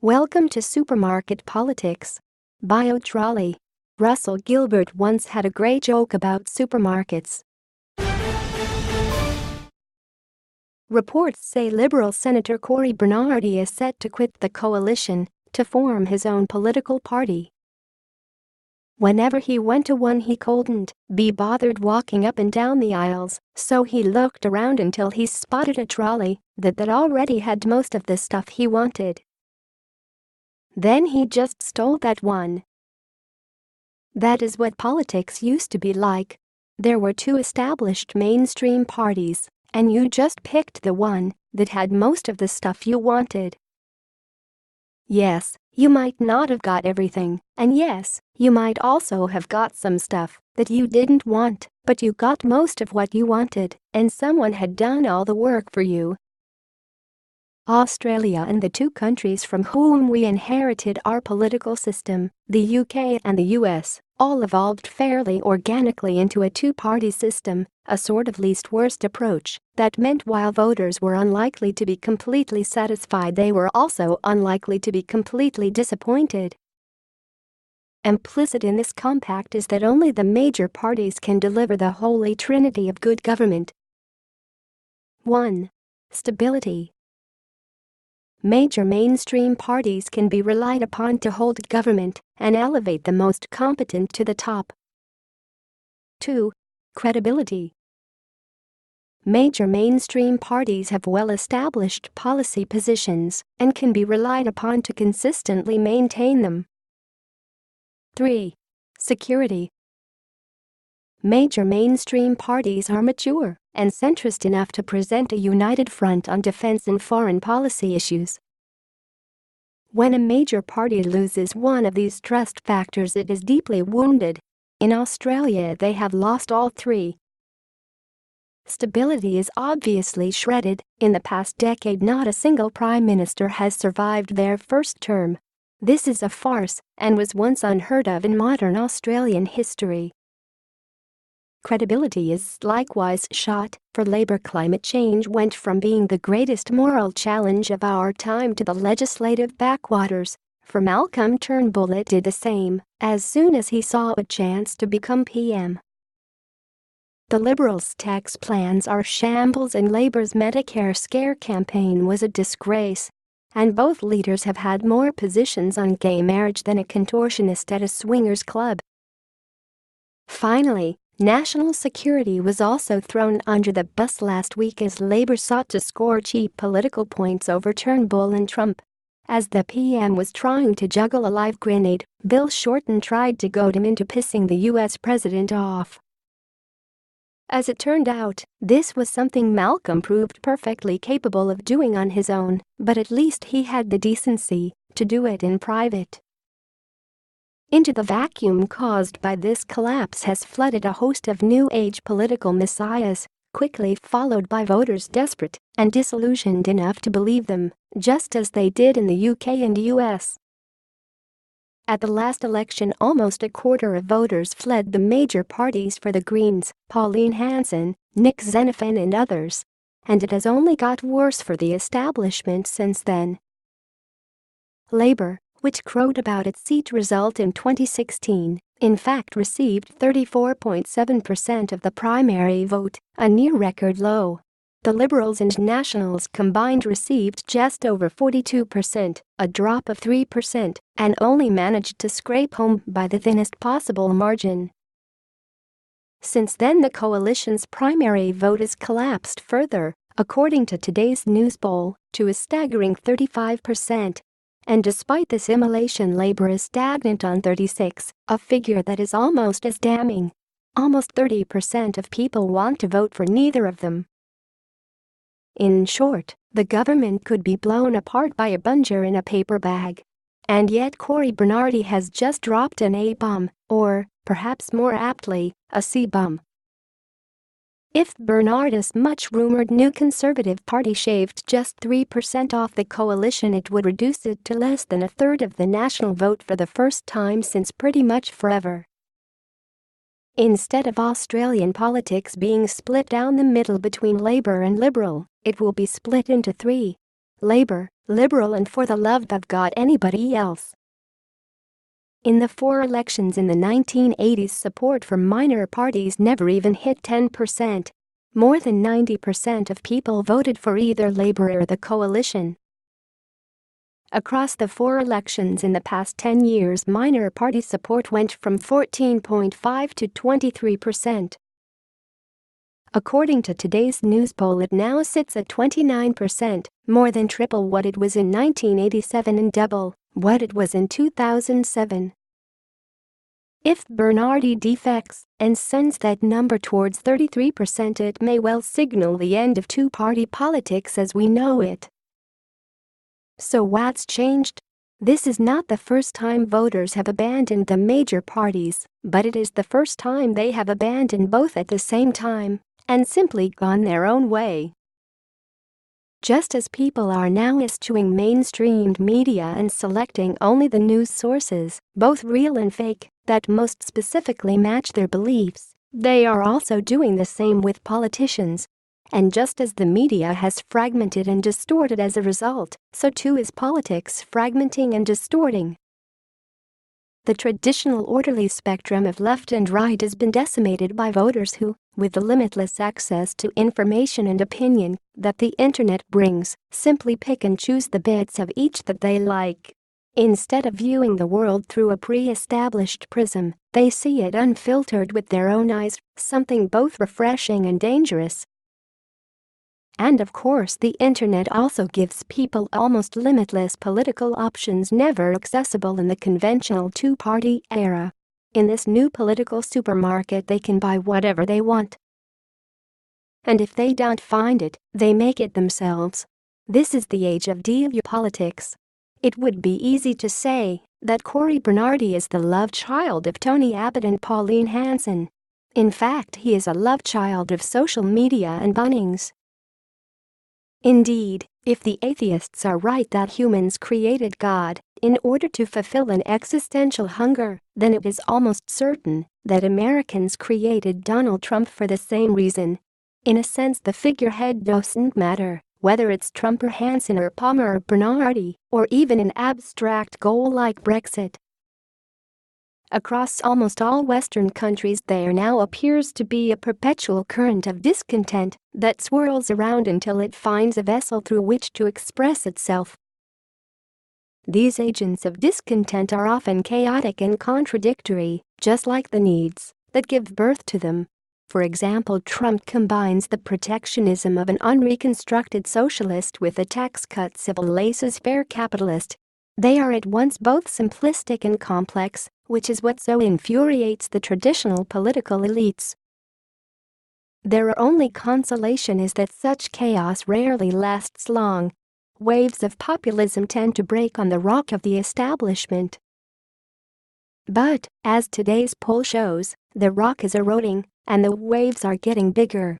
Welcome to Supermarket Politics. BYO Trolley. Russell Gilbert once had a great joke about supermarkets. Reports say Liberal Senator Cory Bernardi is set to quit the coalition to form his own political party. Whenever he went to one, he couldn't be bothered walking up and down the aisles, so he looked around until he spotted a trolley that already had most of the stuff he wanted. Then he just stole that one. That is what politics used to be like. There were two established mainstream parties, and you just picked the one that had most of the stuff you wanted. Yes, you might not have got everything, and yes, you might also have got some stuff that you didn't want, but you got most of what you wanted, and someone had done all the work for you. Australia and the two countries from whom we inherited our political system, the UK and the US, all evolved fairly organically into a two-party system, a sort of least worst approach that meant while voters were unlikely to be completely satisfied, they were also unlikely to be completely disappointed. Implicit in this compact is that only the major parties can deliver the holy trinity of good government. 1. Stability. Major mainstream parties can be relied upon to hold government and elevate the most competent to the top. 2. Credibility. Major mainstream parties have well-established policy positions and can be relied upon to consistently maintain them. 3. Security. Major mainstream parties are mature and centrist enough to present a united front on defense and foreign policy issues. When a major party loses one of these trust factors, it is deeply wounded. In Australia, they have lost all three. Stability is obviously shredded. In the past decade, not a single prime minister has survived their first term. This is a farce and was once unheard of in modern Australian history. Credibility is likewise shot, for Labor climate change went from being the greatest moral challenge of our time to the legislative backwaters. For Malcolm Turnbull, it did the same as soon as he saw a chance to become PM. The Liberals' tax plans are shambles and Labor's Medicare scare campaign was a disgrace. And both leaders have had more positions on gay marriage than a contortionist at a swingers club. Finally, national security was also thrown under the bus last week as Labor sought to score cheap political points over Turnbull and Trump. As the PM was trying to juggle a live grenade, Bill Shorten tried to goad him into pissing the US president off. As it turned out, this was something Malcolm proved perfectly capable of doing on his own, but at least he had the decency to do it in private. Into the vacuum caused by this collapse has flooded a host of new age political messiahs, quickly followed by voters desperate and disillusioned enough to believe them, just as they did in the UK and US. At the last election, almost a quarter of voters fled the major parties for the Greens, Pauline Hanson, Nick Xenophon and others. And it has only got worse for the establishment since then. Labor, which crowed about its seat result in 2016, in fact received 34.7% of the primary vote, a near-record low. The Liberals and Nationals combined received just over 42%, a drop of 3%, and only managed to scrape home by the thinnest possible margin. Since then, the coalition's primary vote has collapsed further, according to today's news poll, to a staggering 35%. And despite this immolation, Labor is stagnant on 36, a figure that is almost as damning. Almost 30% of people want to vote for neither of them. In short, the government could be blown apart by a bunger in a paper bag. And yet Cory Bernardi has just dropped an A-bomb, or, perhaps more aptly, a C-bomb. If Bernardi's much-rumored new Conservative Party shaved just 3% off the coalition, it would reduce it to less than a third of the national vote for the first time since pretty much forever. Instead of Australian politics being split down the middle between Labor and Liberal, it will be split into three. Labour, Liberal and for the love of God anybody else. In the 4 elections in the 1980s, support for minor parties never even hit 10%. More than 90% of people voted for either Labour or the coalition. Across the 4 elections in the past 10 years, minor party support went from 14.5 to 23%. According to today's news poll, it now sits at 29%, more than triple what it was in 1987 and double what it was in 2007. If Bernardi defects and sends that number towards 33%, it may well signal the end of two-party politics as we know it. So what's changed? This is not the first time voters have abandoned the major parties, but it is the first time they have abandoned both at the same time and simply gone their own way. Just as people are now eschewing mainstreamed media and selecting only the news sources, both real and fake, that most specifically match their beliefs, they are also doing the same with politicians. And just as the media has fragmented and distorted as a result, so too is politics fragmenting and distorting. The traditional orderly spectrum of left and right has been decimated by voters who, with the limitless access to information and opinion that the internet brings, simply pick and choose the bits of each that they like. Instead of viewing the world through a pre-established prism, they see it unfiltered with their own eyes, something both refreshing and dangerous. And of course, the internet also gives people almost limitless political options never accessible in the conventional two-party era. In this new political supermarket, they can buy whatever they want. And if they don't find it, they make it themselves. This is the age of BYO politics. It would be easy to say that Cory Bernardi is the love child of Tony Abbott and Pauline Hanson. In fact, he is a love child of social media and Bunnings. Indeed, if the atheists are right that humans created God in order to fulfill an existential hunger, then it is almost certain that Americans created Donald Trump for the same reason. In a sense, the figurehead doesn't matter, whether it's Trump or Hanson or Palmer or Bernardi, or even an abstract goal like Brexit. Across almost all Western countries, there now appears to be a perpetual current of discontent that swirls around until it finds a vessel through which to express itself. These agents of discontent are often chaotic and contradictory, just like the needs that give birth to them. For example, Trump combines the protectionism of an unreconstructed socialist with the tax cuts of a laissez-faire capitalist. They are at once both simplistic and complex, which is what so infuriates the traditional political elites. Their only consolation is that such chaos rarely lasts long. Waves of populism tend to break on the rock of the establishment. But, as today's poll shows, the rock is eroding, and the waves are getting bigger.